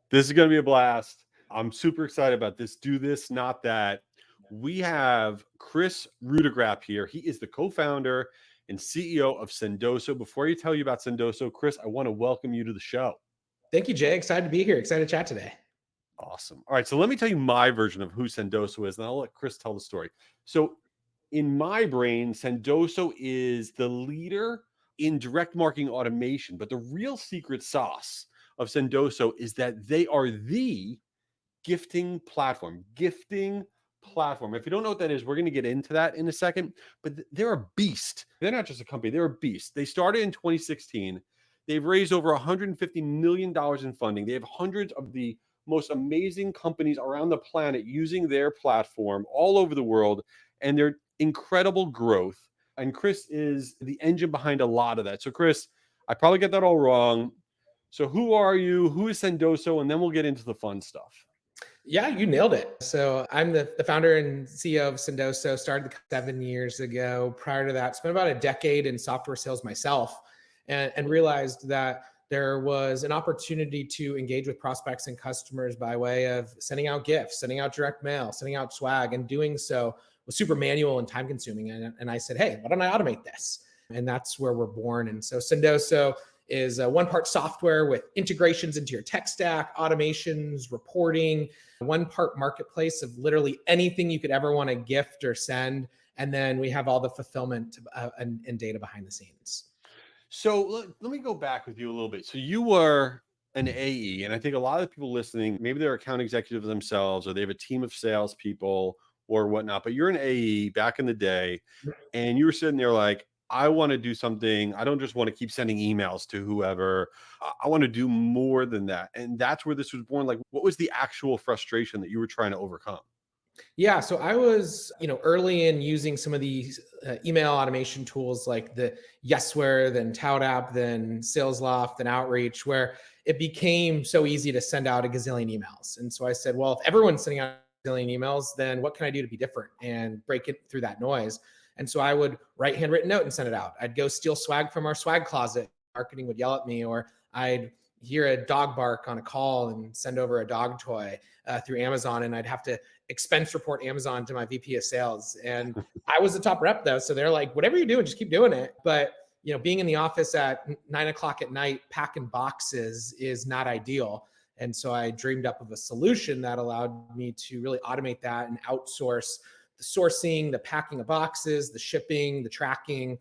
This is going to be a blast. I'm super excited about this. Do this, not that. We have Kris Rudeegraap here. He is the co-founder and CEO of Sendoso. Before I tell you about Sendoso, Kris, I want to welcome you to the show. Thank you, Jay. Excited to be here. Excited to chat today. Awesome. All right, so let me tell you my version of who Sendoso is, and I'll let Kris tell the story. So in my brain, Sendoso is the leader in direct marketing automation, but the real secret sauce of Sendoso is that they are the gifting platform. If you don't know what that is, we're going to get into that in a second, but they're a beast. They're not just a company, they're a beast. They started in 2016. They've raised over $150 million in funding. They have hundreds of the most amazing companies around the planet using their platform all over the world, and their incredible growth. And Kris is the engine behind a lot of that. So Kris, I probably get that all wrong. So who are you? Who is Sendoso? And then we'll get into the fun stuff. Yeah, you nailed it. So I'm the founder and CEO of Sendoso, started 7 years ago. Prior to that, spent about a decade in software sales myself and realized that there was an opportunity to engage with prospects and customers by way of sending out gifts, sending out direct mail, sending out swag, and doing so was super manual and time consuming. And I said, hey, why don't I automate this? And that's where we're born. And so Sendoso is one part software with integrations into your tech stack, automations, reporting, one part marketplace of literally anything you could ever want to gift or send. And then we have all the fulfillment and data behind the scenes. So let me go back with you a little bit. So you were an AE, and I think a lot of the people listening, maybe they're account executives themselves, or they have a team of salespeople or whatnot, but you're an AE back in the day, and you were sitting there like, I want to do something. I don't just want to keep sending emails to whoever. I want to do more than that. And that's where this was born. Like, what was the actual frustration that you were trying to overcome? Yeah, so I was, early in using some of these email automation tools like the Yesware, then ToutApp, then SalesLoft, then Outreach, where it became so easy to send out a gazillion emails. And so I said, well, if everyone's sending out a gazillion emails, then what can I do to be different and break it through that noise? And so I would write handwritten note and send it out. I'd go steal swag from our swag closet. Marketing would yell at me, or I'd hear a dog bark on a call and send over a dog toy through Amazon, and I'd have to expense report Amazon to my VP of sales. And I was the top rep though. So they're like, whatever you're doing, just keep doing it. But being in the office at 9 o'clock at night, packing boxes is not ideal. And so I dreamed up of a solution that allowed me to really automate that and outsource the sourcing, the packing of boxes, the shipping, the tracking.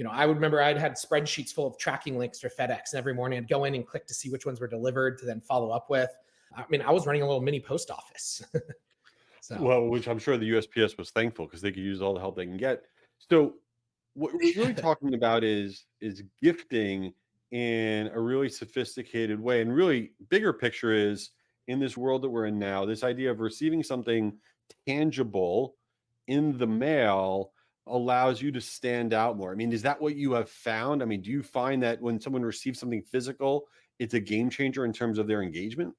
I would remember I'd had spreadsheets full of tracking links for FedEx, and every morning I'd go in and click to see which ones were delivered to then follow up with. I mean, I was running a little mini post office. Well, which I'm sure the USPS was thankful because they could use all the help they can get. So what we're really talking about is gifting in a really sophisticated way. And really bigger picture is, in this world that we're in now, this idea of receiving something tangible in the mail allows you to stand out more. I mean, is that what you have found? I mean, do you find that when someone receives something physical, it's a game changer in terms of their engagement?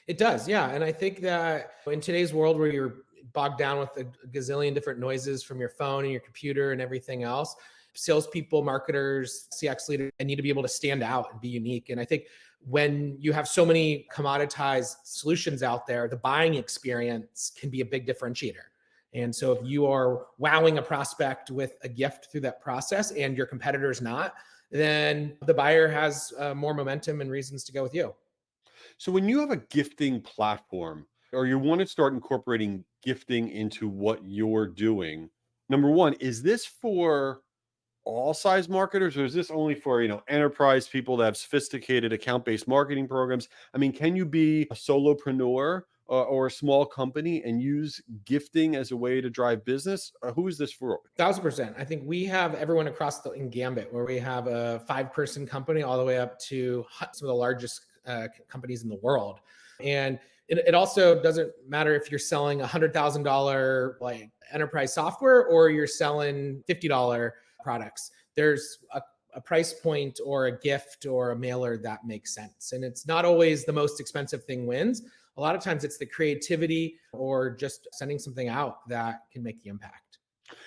It does, yeah. And I think that in today's world where you're bogged down with a gazillion different noises from your phone and your computer and everything else, salespeople, marketers, CX leaders, need to be able to stand out and be unique. And I think when you have so many commoditized solutions out there, the buying experience can be a big differentiator. And so if you are wowing a prospect with a gift through that process and your competitor's not, then the buyer has more momentum and reasons to go with you. So when you have a gifting platform, or you want to start incorporating gifting into what you're doing, number one, is this for all size marketers, or is this only for, enterprise people that have sophisticated account-based marketing programs? I mean, can you be a solopreneur or a small company and use gifting as a way to drive business? Who is this for? 1,000%. I think we have everyone across the in Gambit, where we have a 5-person company all the way up to some of the largest companies in the world. And it also doesn't matter if you're selling $100,000 like enterprise software or you're selling $50 products. There's a price point or a gift or a mailer that makes sense. And it's not always the most expensive thing wins. A lot of times it's the creativity or just sending something out that can make the impact.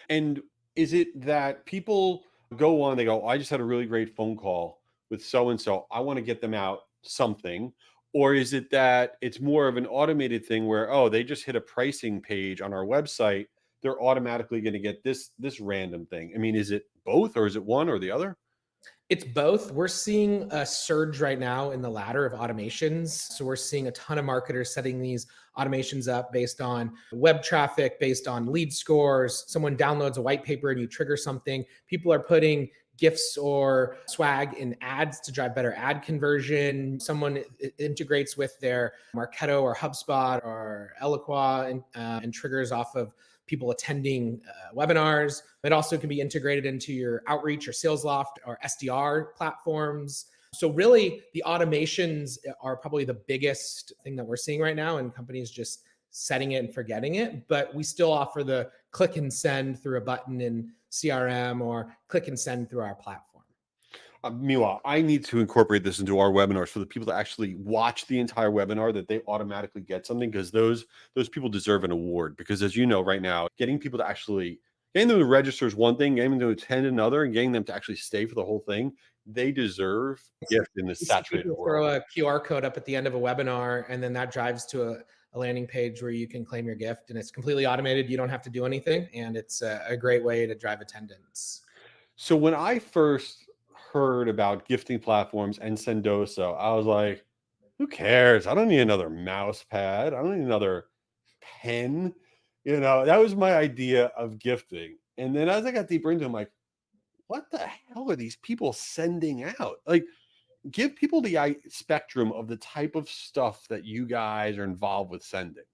And is it that people go on, they go, I just had a really great phone call with so and so, I want to get them out something? Or is it that it's more of an automated thing where, oh, they just hit a pricing page on our website, they're automatically going to get this random thing? I mean, is it both or is it one or the other? It's both. We're seeing a surge right now in the ladder of automations. So we're seeing a ton of marketers setting these automations up based on web traffic, based on lead scores. Someone downloads a white paper and you trigger something. People are putting gifts or swag in ads to drive better ad conversion. Someone integrates with their Marketo or HubSpot or Eloqua and triggers off of people attending webinars. It also can be integrated into your outreach or sales loft or SDR platforms. So really the automations are probably the biggest thing that we're seeing right now, and companies just setting it and forgetting it. But we still offer the click and send through a button in CRM or click and send through our platform. Meanwhile, I need to incorporate this into our webinars for the people to actually watch the entire webinar, that they automatically get something, because those people deserve an award. Because as you know, right now, getting people to actually getting them to register is one thing, getting them to attend another, and getting them to actually stay for the whole thing, they deserve a gift in this You see saturated people world. throw a QR code up at the end of a webinar, and then that drives to a landing page where you can claim your gift, and it's completely automated. You don't have to do anything, and it's a great way to drive attendance. So when I first heard about gifting platforms and Sendoso, I was like, who cares? I don't need another mouse pad. I don't need another pen. That was my idea of gifting. And then as I got deeper into it, I'm like, what the hell are these people sending out? Like, give people the spectrum of the type of stuff that you guys are involved with sending.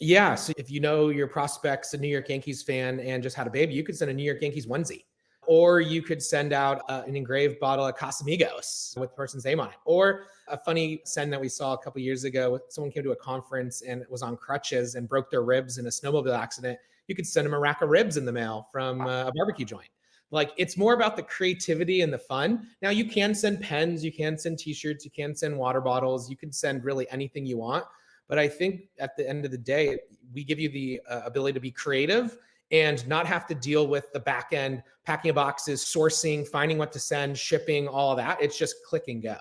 Yeah. So if you know your prospect's a New York Yankees fan and just had a baby, you could send a New York Yankees onesie. Or you could send out an engraved bottle of Casamigos with the person's name on it. Or a funny send that we saw a couple years ago, someone came to a conference and was on crutches and broke their ribs in a snowmobile accident. You could send them a rack of ribs in the mail from a barbecue joint. Like, it's more about the creativity and the fun. Now you can send pens, you can send t-shirts, you can send water bottles, you can send really anything you want. But I think at the end of the day, we give you the ability to be creative and not have to deal with the back end, packing of boxes, sourcing, finding what to send, shipping, all of that. It's just click and go.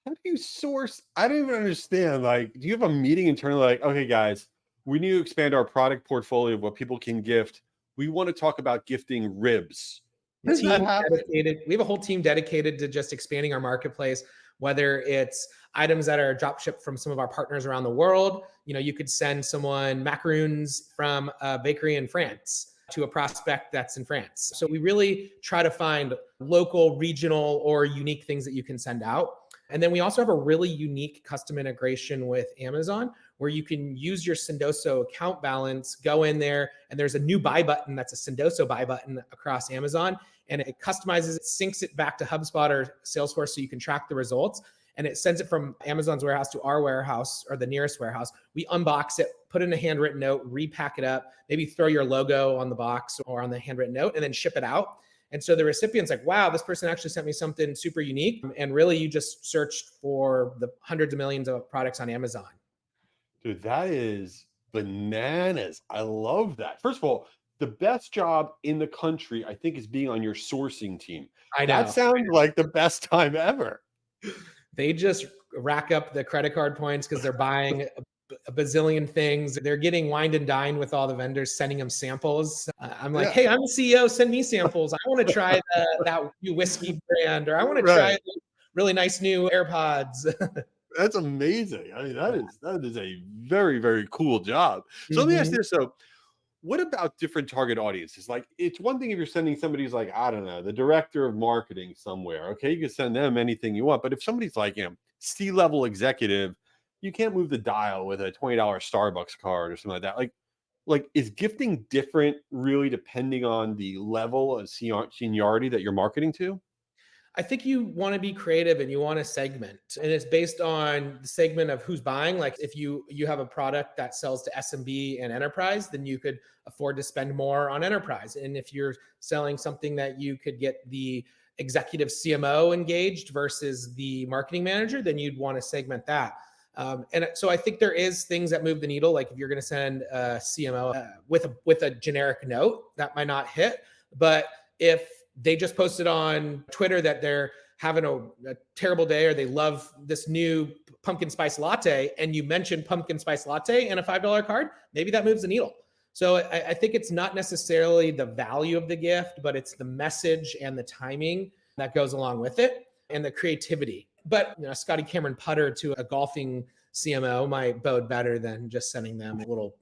How do you source? I don't even understand. Like, do you have a meeting internally like, okay, guys, we need to expand our product portfolio of what people can gift. We want to talk about gifting ribs. How does that happen? We have a whole team dedicated to just expanding our marketplace, whether it's items that are drop shipped from some of our partners around the world. You could send someone macaroons from a bakery in France to a prospect that's in France. So we really try to find local, regional, or unique things that you can send out. And then we also have a really unique custom integration with Amazon where you can use your Sendoso account balance, go in there, and there's a new buy button that's a Sendoso buy button across Amazon. And it customizes it, syncs it back to HubSpot or Salesforce so you can track the results. And it sends it from Amazon's warehouse to our warehouse or the nearest warehouse. We unbox it, put in a handwritten note, repack it up, maybe throw your logo on the box or on the handwritten note, and then ship it out. And so the recipient's like, wow, this person actually sent me something super unique. And really, you just searched for the hundreds of millions of products on Amazon. Dude, that is bananas. I love that. First of all, the best job in the country, I think, is being on your sourcing team. I That know. sounds like the best time ever. They just rack up the credit card points because they're buying a bazillion things. They're getting wined and dined with all the vendors, sending them samples. I'm like, Yeah, hey, I'm the CEO. Send me samples. I want to try that new whiskey brand, or I want to try right. the really nice new AirPods. That's amazing. I mean, that is a very, very cool job. So let me ask Mhm. you this. So what about different target audiences? Like, it's one thing if you're sending somebody who's like, I don't know, the director of marketing somewhere. Okay, you can send them anything you want. But if somebody's like, C-level executive, you can't move the dial with a $20 Starbucks card or something like that. Like, is gifting different really depending on the level of seniority that you're marketing to? I think you want to be creative and you want to segment, and it's based on the segment of who's buying. Like, if you have a product that sells to SMB and enterprise, then you could afford to spend more on enterprise. And if you're selling something that you could get the executive CMO engaged versus the marketing manager, then you'd want to segment that. And so I think there is things that move the needle. Like if you're going to send a CMO with a generic note, that might not hit. But if they just posted on Twitter that they're having a terrible day or they love this new pumpkin spice latte and you mention pumpkin spice latte and a $5 card, maybe that moves the needle. So I think it's not necessarily the value of the gift, but it's the message and the timing that goes along with it and the creativity. But Scotty Cameron putter to a golfing CMO might bode better than just sending them a little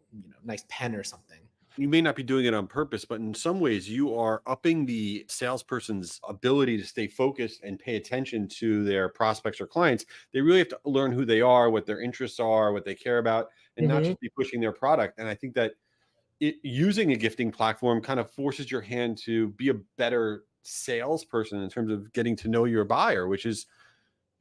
nice pen or something. You may not be doing it on purpose, but in some ways you are upping the salesperson's ability to stay focused and pay attention to their prospects or clients. They really have to learn who they are, what their interests are, what they care about, and not Mm-hmm. just be pushing their product. And I think that using a gifting platform kind of forces your hand to be a better salesperson in terms of getting to know your buyer, which is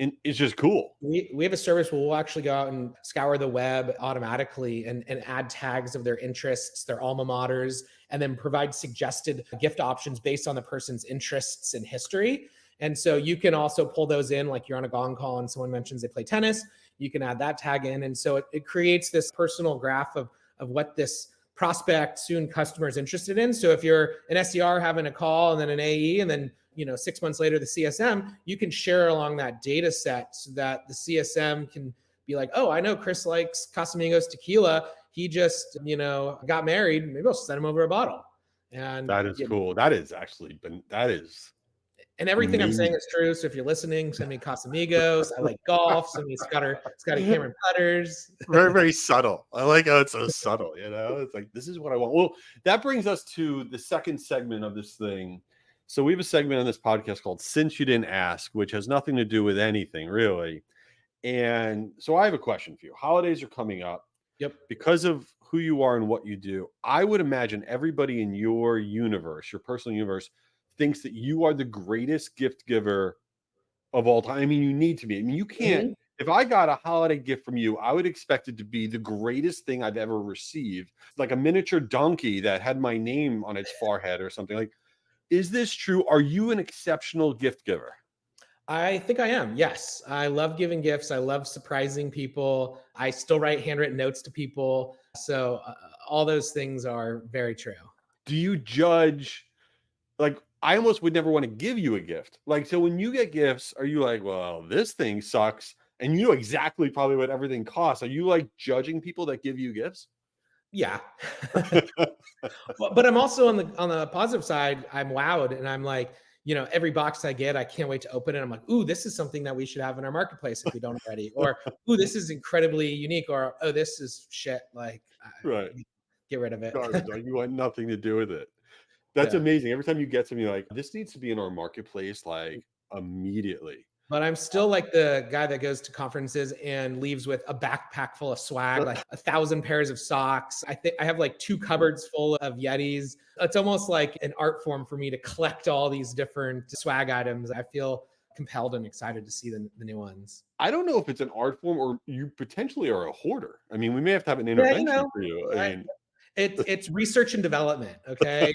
it's just cool. We have a service where we'll actually go out and scour the web automatically and add tags of their interests, their alma maters, and then provide suggested gift options based on the person's interests and history. And so you can also pull those in, like you're on a gong call and someone mentions they play tennis, you can add that tag in. And so it creates this personal graph of what this prospect, soon customer, is interested in. So if you're an SDR having a call and then an AE and then 6 months later the CSM, you can share along that data set so that the CSM can be like, oh, I know Kris likes Casamigos tequila. He just got married. Maybe I'll send him over a bottle. And That is cool. That is actually been that is and everything I'm saying amazing. is true. So if you're listening, send me Casamigos. I like golf. Send me Scotty Cameron putters. Very, very subtle. I like how it's so subtle, It's like, this is what I want. Well, that brings us to the second segment of this thing. So we have a segment on this podcast called Since You Didn't Ask, which has nothing to do with anything really. And so I have a question for you. Holidays are coming up. Yep. Because of who you are and what you do, I would imagine everybody in your universe, your personal universe, thinks that you are the greatest gift giver of all time. I mean, you need to be. I mean, you can't. Mhm. If I got a holiday gift from you, I would expect it to be the greatest thing I've ever received, like a miniature donkey that had my name on its forehead or something. Like, is this true? Are you an exceptional gift giver? I think I am. Yes. I love giving gifts. I love surprising people. I still write handwritten notes to people. So all those things are very true. Do you judge? Like, I almost would never want to give you a gift. Like, so when you get gifts, are you like, well, this thing sucks? And you know exactly probably what everything costs. Are you like judging people that give you gifts? Yeah. But I'm also on the positive side, I'm wowed and I'm like, every box I get, I can't wait to open it. I'm like, ooh, this is something that we should have in our marketplace if we don't already. Or, ooh, this is incredibly unique. Or, oh, this is shit. Like, Right. get rid of it. Garbage. Like, you want nothing to do with it. That's Yeah. amazing. Every time you get something, you're like, this needs to be in our marketplace, like immediately. But I'm still like the guy that goes to conferences and leaves with a backpack full of swag, like 1,000 pairs of socks. I think I have like 2 cupboards full of Yetis. It's almost like an art form for me to collect all these different swag items. I feel compelled and excited to see the new ones. I don't know if it's an art form or you potentially are a hoarder. I mean, we may have to have an Yeah, intervention for you. I I, mean, it's research and development. Okay.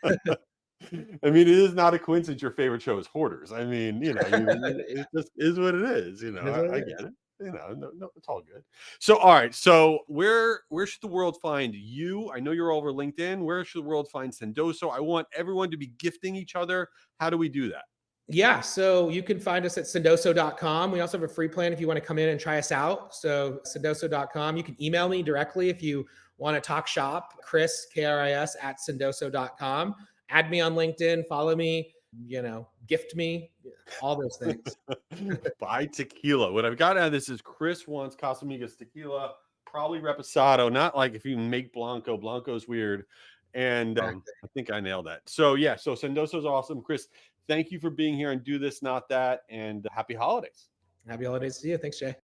I mean, it is not a coincidence your favorite show is Hoarders. I mean, it just is what it is. It is what I it get is. it. No, it's all good. So, all right. So, where should the world find you? I know you're all over LinkedIn. Where should the world find Sendoso? I want everyone to be gifting each other. How do we do that? Yeah, so you can find us at sendoso.com. We also have a free plan if you want to come in and try us out. So sendoso.com. You can email me directly if you want to talk shop, Kris, Kris, at sendoso.com. Add me on LinkedIn, follow me, gift me, all those things. Buy tequila. What I've got out of this is Kris wants Casamigos tequila, probably reposado. Not like if you make Blanco. Blanco's weird. And Exactly. I think I nailed that. So yeah, so Sendoso's awesome. Kris, thank you for being here and do this, not that. And happy holidays. Happy holidays to you. Thanks, Jay.